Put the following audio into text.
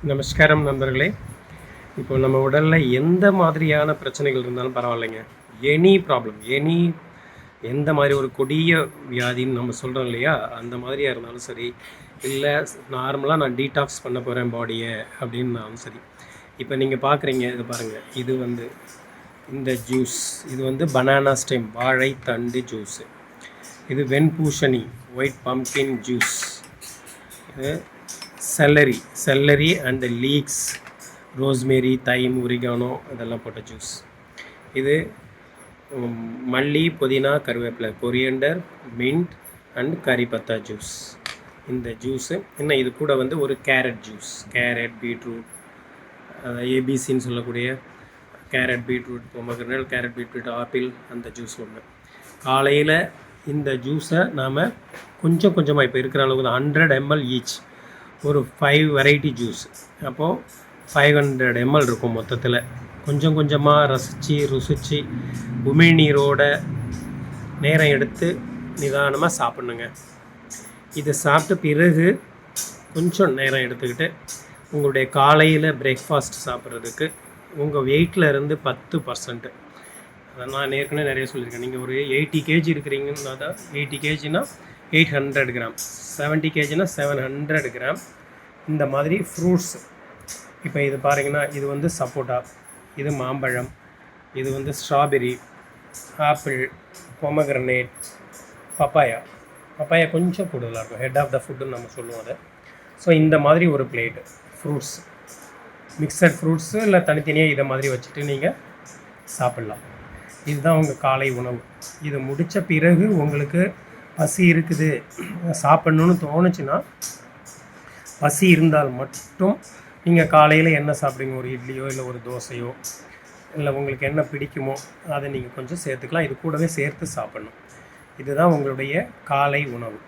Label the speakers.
Speaker 1: நமஸ்காரம் நண்பர்களே. இப்போ நம்ம உடலில் எந்த மாதிரியான பிரச்சனைகள் இருந்தாலும் பரவாயில்லைங்க. எனி ப்ராப்ளம், எந்த மாதிரி ஒரு கொடிய வியாதின்னு நம்ம சொல்கிறோம் இல்லையா, அந்த மாதிரியாக இருந்தாலும் சரி, இல்லை நார்மலாக நான் டீடாக்ஸ் பண்ண போகிறேன் பாடியை அப்படின்னாலும் சரி. இப்போ நீங்கள் பார்க்குறீங்க, இது பாருங்கள், இது வந்து இந்த ஜூஸ், இது வந்து பனானா ஸ்டெம், வாழைத்தண்டு ஜூஸு. இது வெண்பூசணி, ஒயிட் பம்ப்கின் ஜூஸ். இது celery and leeks, rosemary, thyme, oregano இதெல்லாம் போட்ட ஜூஸ். இது மல்லி, புதினா, கருவேப்பிலை, கொரியண்டர், மின்ட் அண்ட் கறி பத்தா ஜூஸ். இந்த ஜூஸு இன்னும் இது கூட வந்து ஒரு கேரட் ஜூஸ், கேரட், பீட்ரூட், ஏபிசின்னு சொல்லக்கூடிய carrot, beetroot, pomegranate, carrot, beetroot, apple, அந்த ஜூஸ் ஒன்று. காலையில் இந்த ஜூஸை நாம் கொஞ்சம் கொஞ்சமாக, இப்போ இருக்கிற அளவுக்கு தான், 100 ml ஈச், ஒரு 5 வெரைட்டி ஜூஸ். அப்போது 500 ml இருக்கும் மொத்தத்தில். கொஞ்சம் கொஞ்சமாக ருசித்து உமிழ்நீரோட நேரம் எடுத்து நிதானமாக சாப்பிட்ணுங்க. இதை சாப்பிட்ட பிறகு கொஞ்சம் நேரம் எடுத்துக்கிட்டு உங்களுடைய காலையில் பிரேக்ஃபாஸ்ட் சாப்பிட்றதுக்கு உங்கள் வெயிட்டில் இருந்து 10%, அதை நான் ஏற்கனவே நிறைய சொல்லியிருக்கேன். நீங்கள் ஒரு 80 kg இருக்கிறீங்கன்னா தான், 80 kgனா 800 கிராம், 70 kgனா 700 கிராம் இந்த மாதிரி ஃப்ரூட்ஸ். இப்போ இது பாருங்கன்னா, இது வந்து சப்போட்டா, இது மாம்பழம், இது வந்து ஸ்ட்ராபெரி, ஆப்பிள், பொமக்ரனேட், பப்பாயா கொஞ்சம் கூடுதலாக இருக்கும், ஹெட் ஆஃப் த ஃபுட்டுன்னு நம்ம சொல்லுவோம் அதை. ஸோ இந்த மாதிரி ஒரு பிளேட்டு ஃப்ரூட்ஸ், மிக்சட் ஃப்ரூட்ஸு இல்லை தனித்தனியாக இதை மாதிரி வச்சுட்டு நீங்கள் சாப்பிட்லாம். இதுதான் உங்கள் காலை உணவு. இது முடித்த பிறகு உங்களுக்கு பசி இருக்குது, சாப்பிட்ணுன்னு தோணுச்சுன்னா, பசி இருந்தால் மட்டும் நீங்கள் காலையில் என்ன சாப்பிடுங்க, ஒரு இட்லியோ இல்லை ஒரு தோசையோ, இல்லை உங்களுக்கு என்ன பிடிக்குமோ அதை நீங்கள் கொஞ்சம் சேர்த்துக்கலாம். இது கூடவே சேர்த்து சாப்பிட்ணும். இதுதான் உங்களுடைய காலை உணவு.